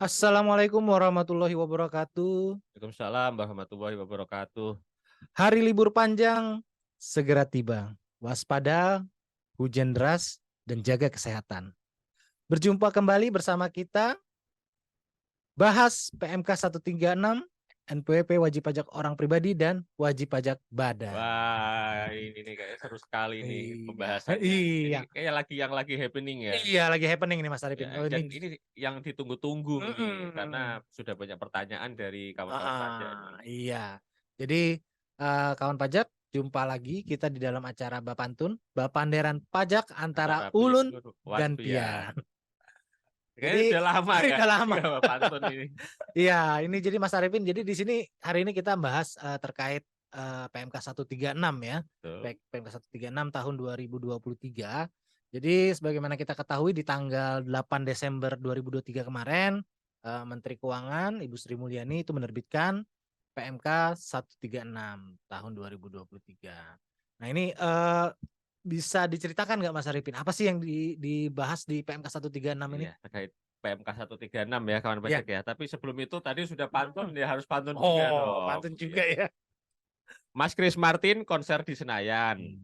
Assalamualaikum warahmatullahi wabarakatuh. Waalaikumsalam warahmatullahi wabarakatuh. Hari libur panjang segera tiba. Waspada, hujan deras, dan jaga kesehatan. Berjumpa kembali bersama kita bahas PMK 136, NPWP wajib pajak orang pribadi dan wajib pajak badan. Wah, ini nih kayak seru sekali nih pembahasannya. Iya. Ini kayak yang lagi happening ya. Iya, lagi happening nih Mas Arifin. Ya, dan ini yang ditunggu-tunggu ini karena sudah banyak pertanyaan dari kawan-kawan pajak ini. Iya. Jadi kawan pajak, jumpa lagi kita di dalam acara Bapantun, Bapanderan Pajak antara Ulun dan Pian. Jadi udah lama kan? Udah lama. Bapantun ini. Iya, ini jadi Mas Arifin. Jadi di sini hari ini kita bahas terkait PMK 136 ya. PMK 136 tahun 2023. Jadi sebagaimana kita ketahui di tanggal 8 Desember 2023 kemarin Menteri Keuangan Ibu Sri Mulyani itu menerbitkan PMK 136 tahun 2023. Nah ini bisa diceritakan nggak Mas Arifin? Apa sih yang dibahas di PMK 136 ini? Iya, terkait PMK 136 ya kawan pajak ya. Tapi sebelum itu tadi sudah pantun ya, harus pantun juga dong. Pantun juga ya. Mas Chris Martin konser di Senayan.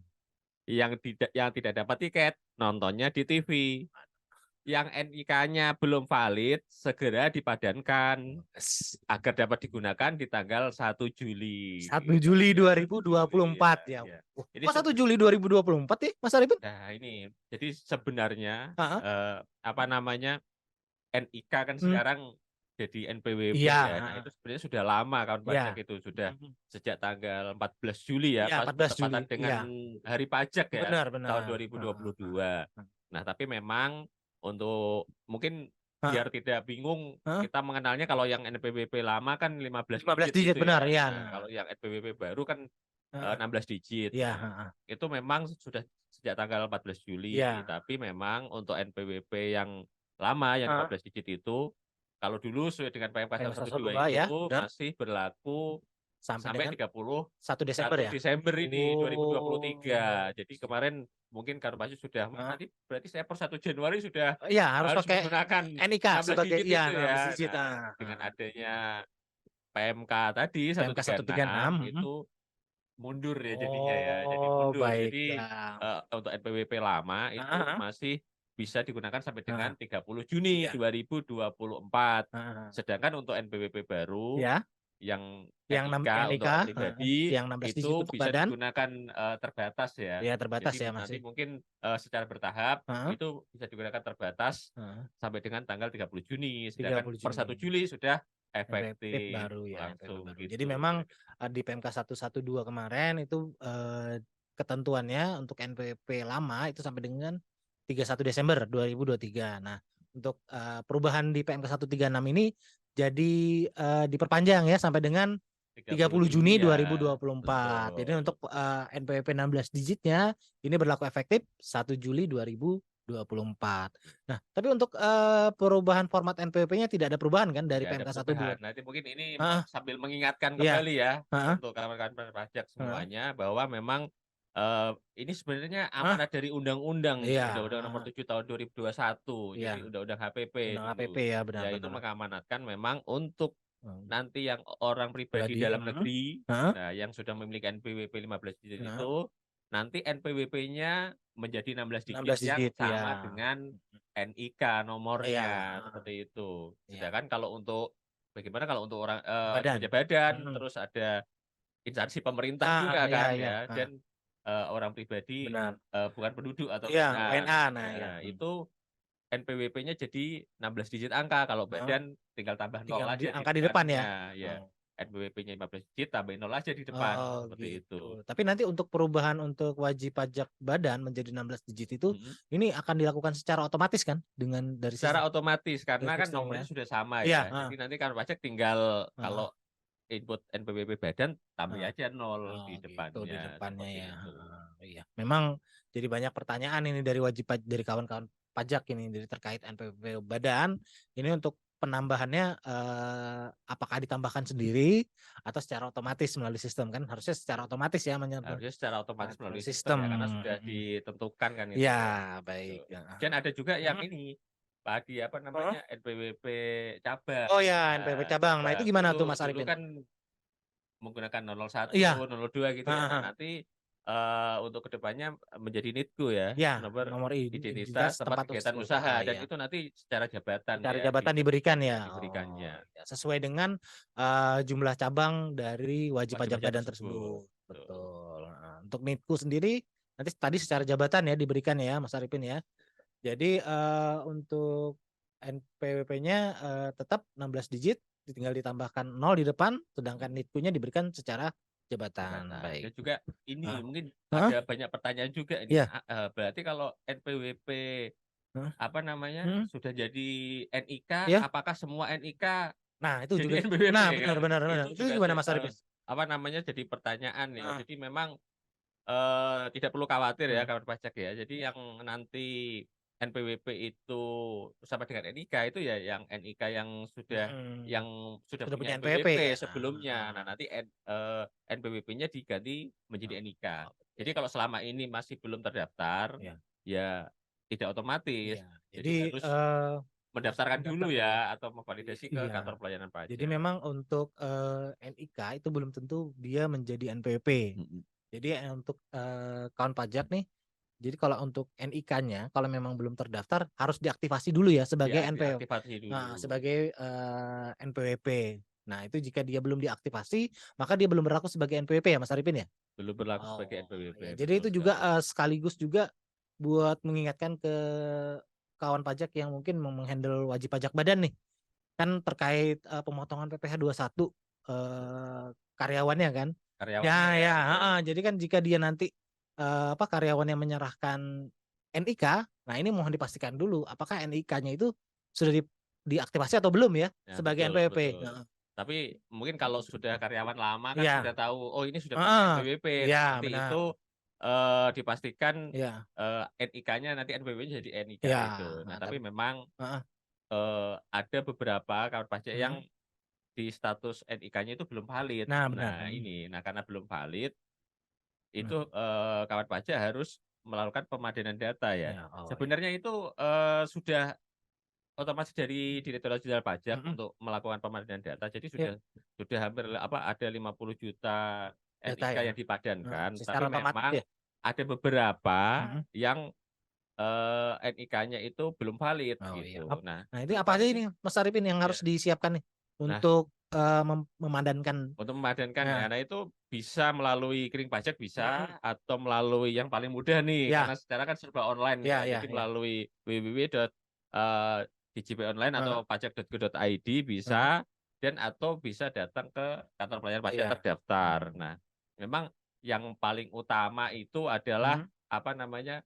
Yang tidak dapat tiket nontonnya di TV. Yang NIK-nya belum valid segera dipadankan agar dapat digunakan di tanggal 1 Juli. 1 Juli 2024 ya. Ini 1 Juli 2024 ya Mas Arifin? Nah ini jadi sebenarnya NIK kan sekarang jadi NPWP ya. Nah, itu sebenarnya sudah lama kawan pajak itu sudah sejak tanggal 14 Juli ya, pas bertepatan dengan hari pajak ya, tahun 2022. Nah, tapi memang untuk mungkin biar tidak bingung, kita mengenalnya kalau yang NPWP lama kan 15 digit benar ya. Nah, kalau yang NPWP baru kan 16 digit. Itu memang sudah sejak tanggal 14 Juli, tapi memang untuk NPWP yang lama yang 15 digit itu kalau dulu sesuai dengan PMK 112 itu masih berlaku sampai 31 Desember ini 2023. Jadi kemarin mungkin kalau pasti sudah nanti berarti saya per 1 Januari sudah harus pakai menggunakan NIK sebagai digit itu ya. Digit. Dengan adanya PMK tadi PMK 136 itu mundur ya jadinya ya. Jadi mundur. Jadi untuk NPWP lama itu masih bisa digunakan sampai dengan 30 Juni 2024. Sedangkan untuk NPWP baru yang NIK untuk pribadi yang 16 itu bisa digunakan terbatas ya. Ya, terbatas. Jadi ya nanti mungkin secara bertahap itu bisa digunakan terbatas sampai dengan tanggal 30 Juni. Sedangkan per 1 Juli sudah efektif baru ya. langsung gitu. Jadi memang di PMK 112 kemarin itu ketentuannya untuk NPWP lama itu sampai dengan 31 Desember 2023. Nah, untuk perubahan di PMK 136 ini jadi diperpanjang ya sampai dengan 30 Juni 2024. Jadi untuk NPWP 16 digitnya ini berlaku efektif 1 Juli 2024. Nah, tapi untuk perubahan format NPWP-nya tidak ada perubahan kan dari PMK 122. Nanti mungkin ini sambil mengingatkan kembali ya untuk kawan-kawan pajak semuanya bahwa memang ini sebenarnya amanat dari undang-undang Undang-Undang Nomor 7 Tahun 2021. Jadi Undang-Undang HPP. HPP ya benar. Itu mengamanatkan memang untuk nanti yang orang pribadi dalam negeri, nah yang sudah memiliki NPWP 15 digit itu nanti NPWP-nya menjadi 16 digit yang sama dengan NIK nomornya seperti itu. Sedangkan kalau untuk bagaimana kalau untuk orang badan terus ada instansi pemerintah juga kan ya dan orang pribadi bukan penduduk atau WNA. Itu NPWP-nya jadi 16 digit angka, kalau badan tinggal tambah 0 aja angka di depan ya. NPWP-nya 15 digit tambah 0 aja di depan seperti itu. Tapi nanti untuk perubahan untuk wajib pajak badan menjadi 16 digit itu ini akan dilakukan secara otomatis kan dengan dari secara otomatis karena kan nomornya sudah sama ya. Jadi nanti kan pajak tinggal kalau input NPWP badan tambah aja 0 di depannya ya. Iya. Memang jadi banyak pertanyaan ini dari dari kawan-kawan pajak ini dari terkait NPWP badan ini untuk penambahannya apakah ditambahkan sendiri atau secara otomatis melalui sistem kan harusnya secara otomatis ya harusnya secara otomatis melalui sistem ya, karena sudah ditentukan kan itu. Ya baik. Dan ada juga yang ini Padi apa namanya NPWP cabang. Oh ya, NPWP cabang. Nah, itu gimana tuh Mas Dulu Arifin? kan menggunakan 001, Iya. 002 gitu ya. Nah, nanti untuk kedepannya menjadi NITKU ya, Ya, nomor nomor identitas tempat kegiatan usaha, dan ya. itu nanti secara jabatan Secara ya jabatan diberikan ya. diberikannya. Ya, sesuai dengan jumlah cabang dari wajib pajak badan tersebut. Betul. Nah, untuk NITKU sendiri nanti tadi secara jabatan ya diberikan ya Mas Arifin ya. Jadi untuk NPWP-nya tetap 16 digit, tinggal ditambahkan 0 di depan, sedangkan NITKU-nya diberikan secara jabatan. Baik. Dan juga ini mungkin ada banyak pertanyaan juga ini. Berarti kalau NPWP apa namanya sudah jadi NIK, apakah semua NIK Nah itu jadi juga. NPWP? Nah benar. Itu gimana Mas Arifin? Apa namanya jadi pertanyaan ya. Jadi memang tidak perlu khawatir ya kawan pajak ya. Jadi yang nanti NPWP itu sama dengan NIK itu ya yang NIK yang sudah punya NPWP sebelumnya. Nah, nanti NPWP-nya diganti menjadi NIK. Jadi kalau selama ini masih belum terdaftar, ya tidak otomatis. Jadi harus mendaftarkan dulu ya atau memvalidasi ke kantor pelayanan pajak. Jadi memang untuk NIK itu belum tentu dia menjadi NPWP. Jadi untuk kawan pajak nih, jadi kalau untuk NIK-nya kalau memang belum terdaftar harus diaktifasi dulu ya sebagai NPWP. Nah, sebagai NPWP. Nah, itu jika dia belum diaktifasi, maka dia belum berlaku sebagai NPWP ya Mas Arifin ya? Belum berlaku sebagai NPWP. Ya. Jadi itu juga sekaligus juga buat mengingatkan ke kawan pajak yang mungkin menghandle wajib pajak badan nih. Kan terkait pemotongan PPh 21 karyawannya kan. Jadi kan jika dia nanti karyawan yang menyerahkan NIK, nah ini mohon dipastikan dulu apakah NIK-nya itu sudah diaktifasi atau belum ya sebagai NPWP. Tapi mungkin kalau sudah karyawan lama kan sudah tahu, oh ini sudah punya NPWP. Nanti itu dipastikan NIK-nya nanti NPWP-nya jadi NIK itu. Nah, tapi memang ada beberapa kawan pajak yang di status NIK-nya itu belum valid. Nah, karena belum valid itu kawan pajak harus melakukan pemadanan data ya. Sebenarnya itu sudah otomatis dari Direktorat Jenderal Pajak untuk melakukan pemadanan data. Jadi sudah hampir ada 50 juta NIK yang dipadankan. Tapi memang ada beberapa yang NIK-nya itu belum valid gitu. Nah, itu apa aja ini Mas Arifin yang harus disiapkan nih untuk memadankan? Untuk memadankan ya, nah itu bisa melalui Kering Pajak bisa atau melalui yang paling mudah nih karena secara kan serba online ya. Jadi melalui www.djponline atau pajak.go.id bisa dan atau bisa datang ke kantor pelayanan pajak terdaftar. Nah, memang yang paling utama itu adalah apa namanya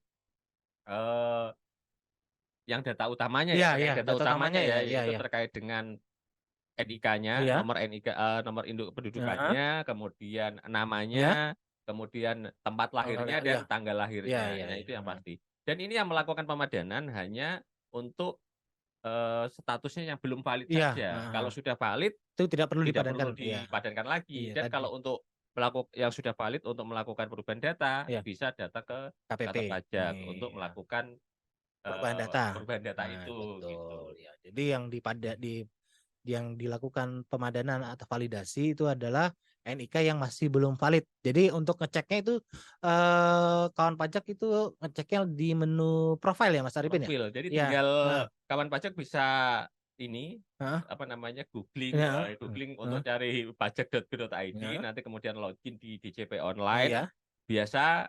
yang data utamanya data utamanya ya yaitu terkait dengan NIK-nya, nomor NIK, nomor induk kependudukannya, kemudian namanya, kemudian tempat lahirnya dan tanggal lahirnya. Nah, itu yang pasti. Dan ini yang melakukan pemadanan hanya untuk statusnya yang belum valid saja. Kalau sudah valid itu tidak perlu dipadankan lagi. Dan kalau untuk yang sudah valid untuk melakukan perubahan data bisa datang ke kantor pajak untuk melakukan perubahan data itu. Betul. Gitu. Jadi yang dilakukan pemadanan atau validasi itu adalah NIK yang masih belum valid. Jadi untuk ngeceknya itu kawan pajak itu ngeceknya di menu profile ya Mas Arifin ya? Jadi tinggal kawan pajak bisa ini apa namanya googling untuk cari pajak.go.id nanti kemudian login di DJP online. Biasa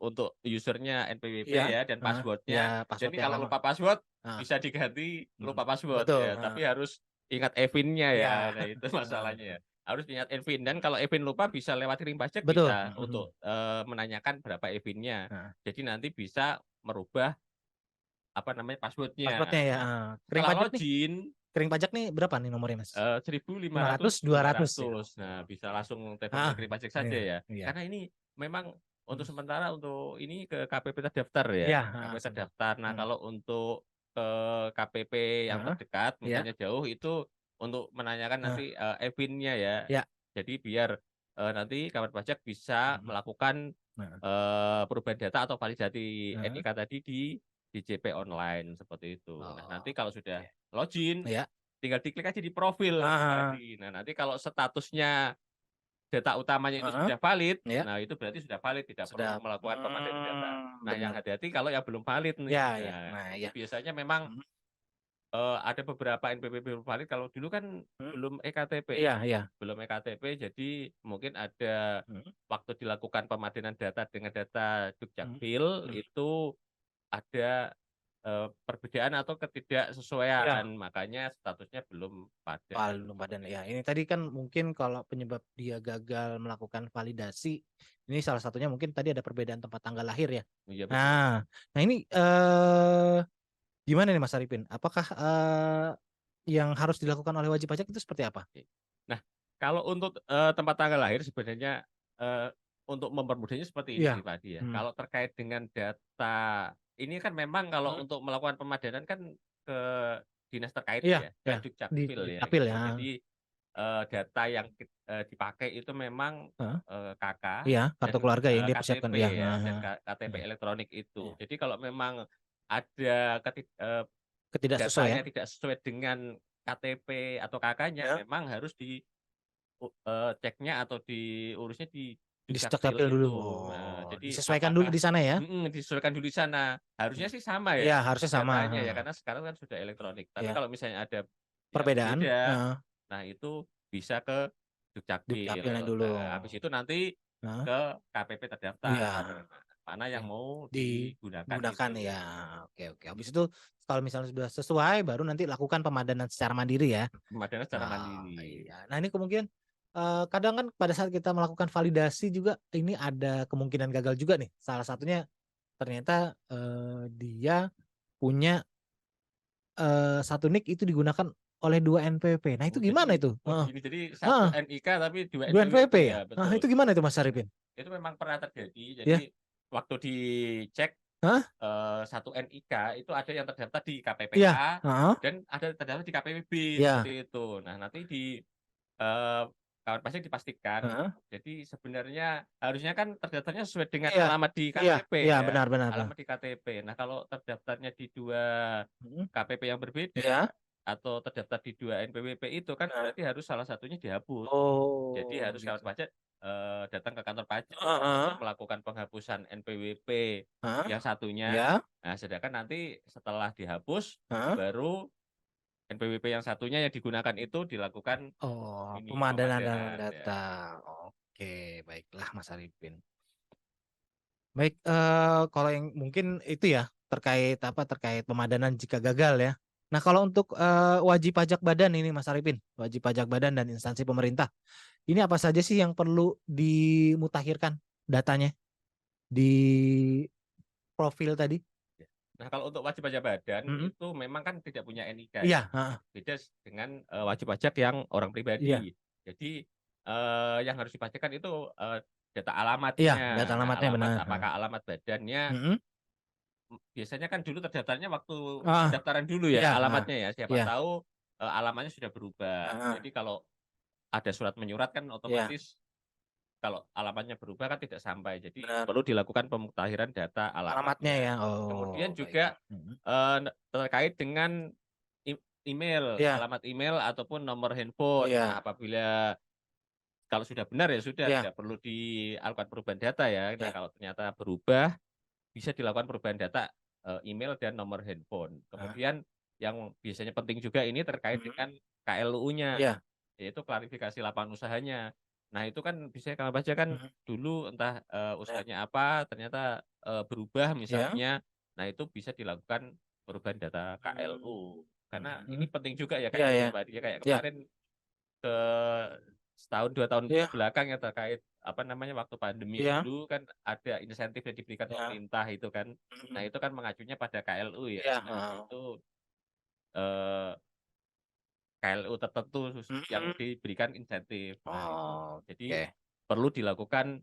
untuk usernya NPWP ya dan passwordnya. Jadi kalau lupa password bisa diganti lupa password ya. Tapi harus ingat EVIN-nya ya. Nah itu masalahnya ya. Harus ingat EVIN dan kalau EVIN lupa bisa lewat Kering Pajak bisa untuk menanyakan berapa EVIN-nya. Jadi nanti bisa merubah apa namanya passwordnya. Kering Pajak nih berapa nih nomornya Mas? 1.500 200. Nah bisa langsung telepon Kering Pajak saja ya. Karena ini memang untuk sementara untuk ini ke KPP terdaftar ya. KPP terdaftar. Nah kalau untuk ke KPP yang terdekat mungkinnya jauh itu untuk menanyakan nanti EVIN-nya ya. Jadi biar nanti kawan pajak bisa melakukan perubahan data atau validasi NIK tadi di DJP online seperti itu. Nah, nanti kalau sudah Oke. login, Ya. tinggal diklik aja di profil tadi. Nah, nanti kalau statusnya data utamanya itu sudah valid, Ya. nah itu berarti sudah valid, tidak Sudah. perlu melakukan pemadaan data. Nah, yang Benar. hati-hati kalau yang belum valid nih. Ya, ya. Nah, Nah, itu ya. biasanya memang ada beberapa NPWP belum valid. Kalau dulu kan belum EKTP. Iya, iya. Belum EKTP, jadi mungkin ada waktu dilakukan pemadanan data dengan data Dukcapil itu ada perbedaan atau ketidaksesuaian, makanya statusnya belum padan. Belum padan ya. Ini tadi kan mungkin kalau penyebab dia gagal melakukan validasi, ini salah satunya mungkin tadi ada perbedaan tempat tanggal lahir ya. Iya, betul. Nah ini gimana nih Mas Arifin? Apakah yang harus dilakukan oleh wajib pajak itu seperti apa? Nah, kalau untuk tempat tanggal lahir sebenarnya untuk mempermudahnya seperti ini sih Pak ya. Kalau terkait dengan data ini kan memang kalau untuk melakukan pemadanan kan ke dinas terkait ya, ke Dukcapil ya. Dukcapil Gitu. ya. Jadi data yang dipakai itu memang KK Iya, kartu dan keluarga yang dia persiapkan KTP ya, dan KTP elektronik itu. Jadi kalau memang ada datanya tidak sesuai dengan KTP atau KK-nya, memang harus di ceknya atau diurusnya di Dukcapil dulu. itu. Nah, jadi Disesuaikan dulu di sana ya. disesuaikan dulu di sana. Harusnya sih sama ya. Iya, harusnya sama. Datanya ya, karena sekarang kan sudah elektronik. Tapi kalau misalnya ada yang perbedaan, beda, nah itu bisa ke Dukcapil. Dukcapilnya dulu. Nah, habis itu nanti ke KPP terdaftar. Mana yang mau digunakan itu. Ya. Oke. Habis itu kalau misalnya sudah sesuai, baru nanti lakukan pemadanan secara mandiri ya. Pemadanan secara mandiri. Iya. Nah ini kemungkinan kadang kan pada saat kita melakukan validasi juga ini ada kemungkinan gagal juga nih. Salah satunya ternyata dia punya satu NIK itu digunakan oleh 2 NPWP. Nah itu gimana itu? Jadi satu NIK tapi 2 NPWP NPWP ya. ya, betul. Itu gimana itu Mas Arifin? Itu memang pernah terjadi. Jadi waktu dicek satu NIK itu ada yang terdaftar di KPPA dan ada terdaftar di KPWB seperti itu. Nah, nanti di kawan pajak dipastikan. Jadi sebenarnya harusnya kan terdaftarnya sesuai dengan alamat di KTP ya. Benar. Alamat di KTP. Nah, kalau terdaftarnya di 2 KPP yang berbeda atau terdaftar di 2 NPWP itu kan berarti harus salah satunya dihapus. Jadi harus kawan pajak datang ke kantor pajak untuk melakukan penghapusan NPWP yang satunya. Nah, sedangkan nanti setelah dihapus baru NPWP yang satunya yang digunakan itu dilakukan pemadanan data. Oke, baiklah Mas Arifin. Baik, kalau yang mungkin itu ya terkait pemadanan jika gagal ya. Nah, kalau untuk wajib pajak badan ini Mas Arifin, wajib pajak badan dan instansi pemerintah. Ini apa saja sih yang perlu dimutakhirkan datanya di profil tadi? Nah, kalau untuk wajib pajak badan itu memang kan tidak punya NIK. Iya. Beda dengan wajib pajak yang orang pribadi. Jadi yang harus dipastikan itu data alamatnya. Iya, data alamatnya benar. Apakah alamat badannya? Biasanya kan dulu terdaftarnya waktu pendaftaran dulu ya alamatnya ya. Siapa tahu alamatnya sudah berubah. Jadi kalau ada surat menyurat kan otomatis kalau alamatnya berubah kan tidak sampai. Jadi perlu dilakukan pemutahiran data alamatnya ya. Kemudian juga terkait dengan email, alamat email ataupun nomor handphone. Nah, apabila kalau sudah benar ya sudah tidak perlu dilakukan perubahan data ya. Nah, kalau ternyata berubah bisa dilakukan perubahan data email dan nomor handphone. Kemudian yang biasanya penting juga ini terkait dengan KLU-nya, yaitu klarifikasi lapangan usahanya. Nah, itu kan bisa kalau baca kan dulu entah usahanya apa, ternyata berubah misalnya. Nah, itu bisa dilakukan perubahan data KLU. Karena ini penting juga ya kayak kemarin ke setahun 2 tahun belakang ya terkait waktu pandemi dulu kan ada insentif yang diberikan pemerintah itu kan. Nah, itu kan mengacunya pada KLU ya. Nah, itu KLU tertentu yang diberikan insentif. Nah, jadi perlu dilakukan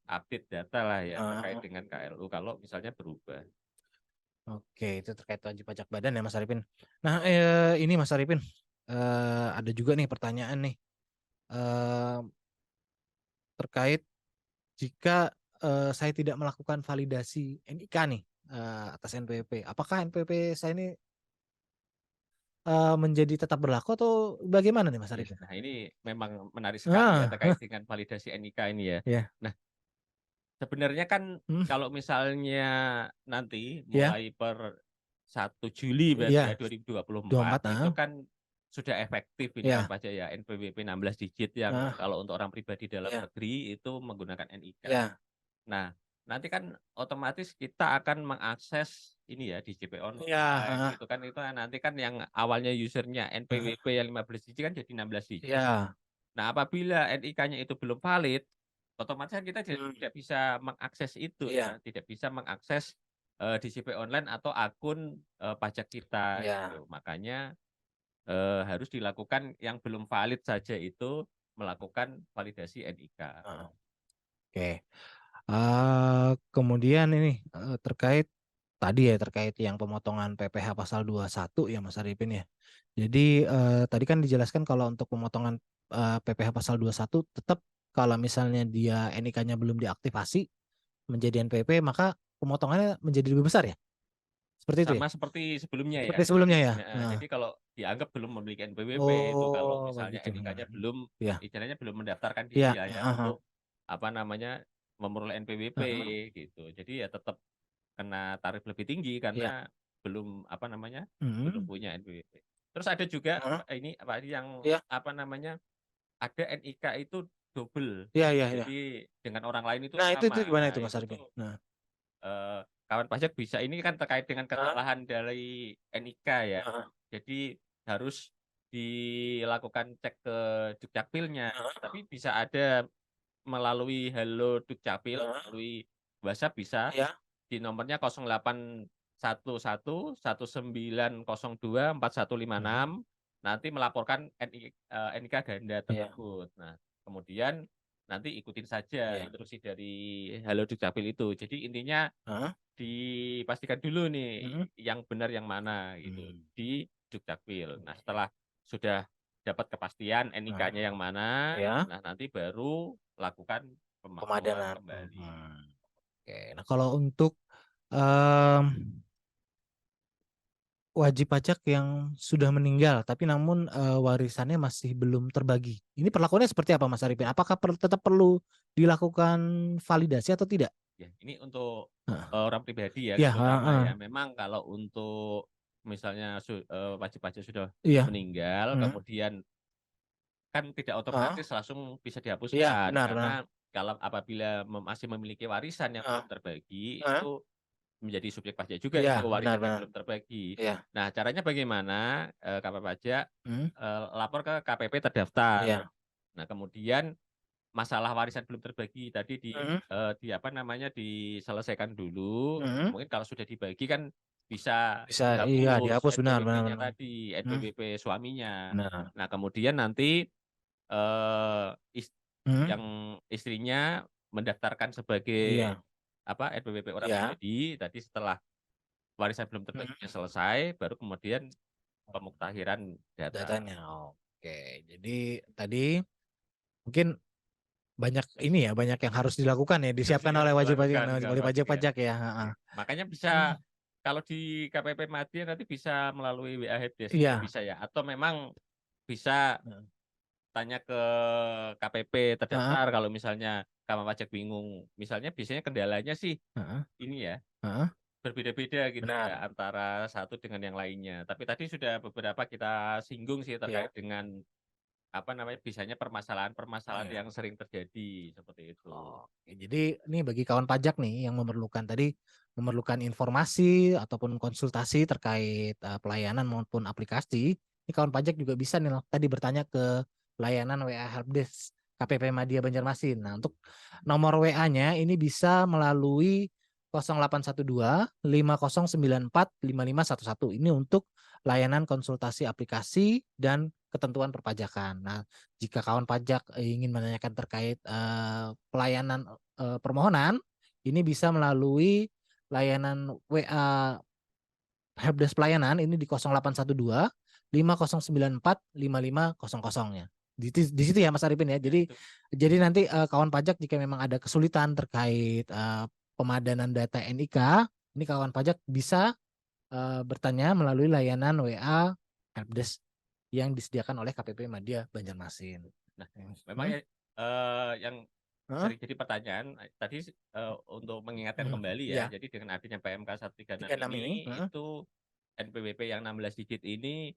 update data lah ya terkait dengan KLU kalau misalnya berubah. Oke, itu terkait wajib pajak badan ya Mas Arifin. Nah, ini Mas Arifin ada juga nih pertanyaan nih terkait jika saya tidak melakukan validasi NIK nih atas NPWP, apakah NPWP saya ini menjadi tetap berlaku atau bagaimana nih Mas Arif? Nah ini memang menarik sekali ya terkait dengan validasi NIK ini ya. Ya. Nah sebenarnya kan kalau misalnya nanti Ya. mulai per 1 Juli berarti ya 2024 itu kan sudah efektif ini Ya. apa aja ya NPWP 16 digit yang kalau untuk orang pribadi dalam negeri itu menggunakan NIK. Ya. Nah nanti kan otomatis kita akan mengakses ini ya DJP online Ya. gitu kan, itu nanti kan yang awalnya usernya NPWP yang 15 digit kan jadi 16 digit. Ya. Nah apabila NIK-nya itu belum valid, otomatis kita tidak bisa mengakses itu ya, tidak bisa mengakses DJP online atau akun pajak kita gitu. Makanya harus dilakukan yang belum valid saja itu melakukan validasi NIK. Oke. Kemudian ini terkait tadi ya, terkait yang pemotongan PPh pasal 21 ya Mas Arifin ya. Jadi tadi kan dijelaskan kalau untuk pemotongan PPh pasal 21 tetap kalau misalnya dia NIK-nya belum diaktifasi menjadi NPWP maka pemotongannya menjadi lebih besar ya. Seperti itu ya? Sama seperti sebelumnya ya. Seperti sebelumnya ya. Jadi kalau dianggap belum memiliki NPWP itu kalau misalnya begitu. NIK-nya belum istilahnya belum mendaftarkan Iya. diri ya untuk apa namanya memperoleh NPWP gitu. Jadi ya tetap kena tarif lebih tinggi karena belum apa namanya belum punya NPWP. Terus ada juga ini apa yang apa namanya ada NIK itu double. Jadi dengan orang lain itu Nah itu sama. gimana itu Nah Mas itu Arifin? tuh kawan pajak bisa ini kan terkait dengan kesalahan dari NIK ya. Jadi harus dilakukan cek ke Dukcapilnya. Tapi bisa ada melalui Halo Dukcapil, melalui WhatsApp bisa di nomornya 0811 1902 4156 nanti melaporkan NIK ganda tersebut. Nah, kemudian nanti ikutin saja instruksi dari Halo Dukcapil itu. Jadi intinya dipastikan dulu nih yang benar yang mana gitu di Dukcapil. Nah, setelah sudah dapat kepastian NIK-nya yang mana, nah nanti baru lakukan pemadanan kembali. Oke. Nah, kalau untuk wajib pajak yang sudah meninggal tapi namun warisannya masih belum terbagi. Ini perlakuannya seperti apa Mas Arifin? Apakah tetap perlu dilakukan validasi atau tidak? Ya, ini untuk orang pribadi ya, terutama ya. Memang kalau untuk misalnya wajib pajak sudah meninggal, kemudian kan tidak otomatis langsung bisa dihapuskan karena kalau apabila masih memiliki warisan yang belum terbagi itu menjadi subjek pajak juga itu warisan yang belum terbagi. Nah, caranya bagaimana? KP pajak lapor ke KPP terdaftar. Nah, kemudian masalah warisan belum terbagi tadi di apa namanya diselesaikan dulu. Mungkin kalau sudah dibagi kan bisa dihapus benar. tadi NPWP suaminya. Nah, kemudian nanti yang istrinya mendaftarkan sebagai apa NPWP orang pribadi tadi setelah warisan belum terbaginya selesai baru kemudian pemuktahiran datanya. Oke. Jadi tadi mungkin banyak ini ya, banyak yang harus dilakukan ya, disiapkan oleh wajib pajak ya. Makanya bisa kalau di KPP Madya nanti bisa melalui WA Helpdesk bisa ya, atau memang bisa tanya ke KPP terdaftar kalau misalnya kawan pajak bingung. Misalnya biasanya kendalanya sih ini ya berbeda-beda gitu ya antara satu dengan yang lainnya. Tapi tadi sudah beberapa kita singgung sih terkait dengan apa namanya bisanya permasalahan yang sering terjadi seperti itu. Jadi ini bagi kawan pajak nih yang memerlukan informasi ataupun konsultasi terkait pelayanan maupun aplikasi, ini kawan pajak juga bisa nih tadi bertanya ke layanan WA Helpdesk KPP Madya Banjarmasin. Nah, untuk nomor WA-nya ini bisa melalui 0812 5094 5511. Ini untuk layanan konsultasi aplikasi dan ketentuan perpajakan. Nah, jika kawan pajak ingin menanyakan terkait pelayanan permohonan, ini bisa melalui layanan WA Helpdesk pelayanan ini di 0812 5094 5500-nya. Di situ ya Mas Arifin ya. Jadi nanti kawan pajak jika memang ada kesulitan terkait pemadanan data NIK, ini kawan pajak bisa bertanya melalui layanan WA helpdesk yang disediakan oleh KPP Madya Banjarmasin. Nah, memang yang sering jadi pertanyaan tadi untuk mengingatkan kembali ya. Jadi dengan adanya PMK 136 ini itu NPWP yang 16 digit ini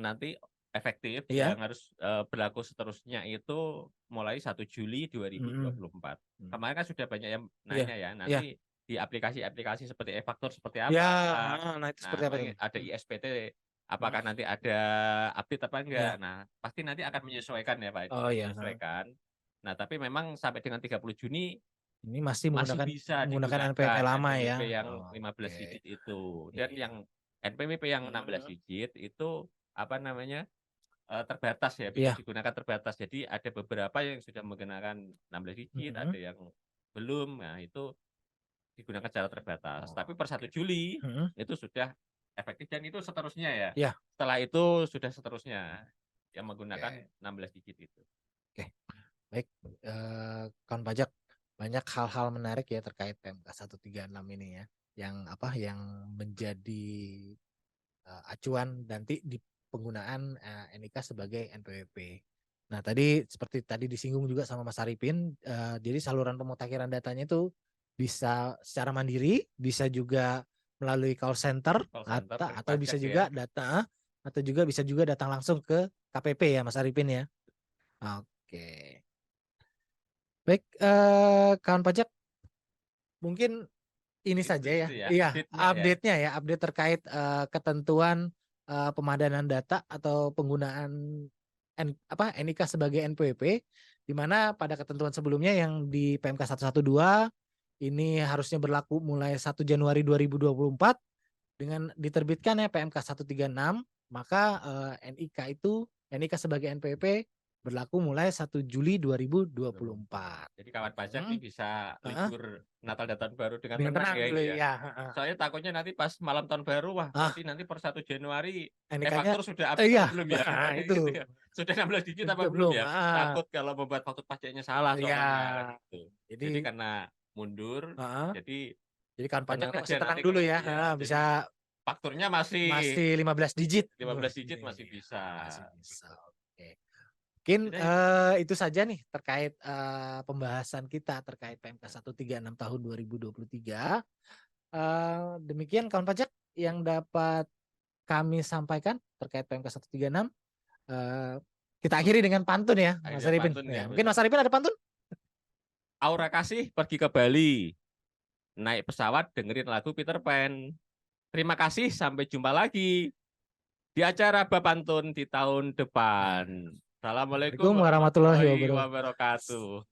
nanti efektif yang harus berlaku seterusnya itu mulai 1 Juli 2024. Kemarin kan sudah banyak yang nanya ya, nanti di aplikasi-aplikasi seperti e-faktur seperti apa? Nah, itu seperti apa ini? Ada ISPT, apakah nanti ada update apa enggak? Nah, pasti nanti akan menyesuaikan ya Pak, menyesuaikan. Nah, tapi memang sampai dengan 30 Juni ini masih bisa menggunakan NPWP lama NPWP ya. yang 15 digit itu. Dan yang NPWP yang 16 digit itu apa namanya? Terbatas ya, bisa digunakan terbatas. Jadi ada beberapa yang sudah menggunakan 16 digit, ada yang belum. Nah, itu digunakan secara terbatas. Tapi per 1 Juli itu sudah efektif dan itu seterusnya ya. Setelah itu sudah seterusnya yang menggunakan 16 digit itu. Oke. Baik, kawan pajak, banyak hal-hal menarik ya terkait PMK 136 ini ya. Yang menjadi acuan nanti di penggunaan NIK sebagai NPWP. Nah, seperti tadi disinggung juga sama Mas Arifin, jadi saluran pemutakhiran datanya itu bisa secara mandiri, bisa juga melalui call center atau bisa juga bisa juga datang langsung ke KPP ya Mas Arifin ya. Oke. Baik, kawan pajak, mungkin ini saja ya. Iya, update-nya update terkait ketentuan pemadanan data atau penggunaan NIK sebagai NPWP, di mana pada ketentuan sebelumnya yang di PMK 112 ini harusnya berlaku mulai 1 Januari 2024 dengan diterbitkannya PMK 136, maka NIK sebagai NPWP berlaku mulai 1 Juli 2024. Jadi kawan pajak ini bisa libur Natal dan Tahun Baru dengan tenang ya. Soalnya takutnya nanti pas malam Tahun Baru, nanti per 1 Januari e-faktur sudah belum ya? Itu. Sudah 16 digit apa belum ya? Takut kalau membuat faktur pajaknya salah soalnya. Jadi karena mundur, jadi kawan pajak masih tenang dulu ya. Bisa fakturnya masih 15 digit. 15 digit masih bisa. Oke. Mungkin itu saja nih terkait pembahasan kita terkait PMK 136 tahun 2023. Demikian kawan pajak yang dapat kami sampaikan terkait PMK 136. Kita akhiri dengan pantun ya, Mas Arifin. Mungkin Mas Arifin ada pantun? Aura kasih pergi ke Bali. Naik pesawat dengerin lagu Peter Pan. Terima kasih, sampai jumpa lagi di acara Bapantun di tahun depan. Assalamualaikum warahmatullahi wabarakatuh.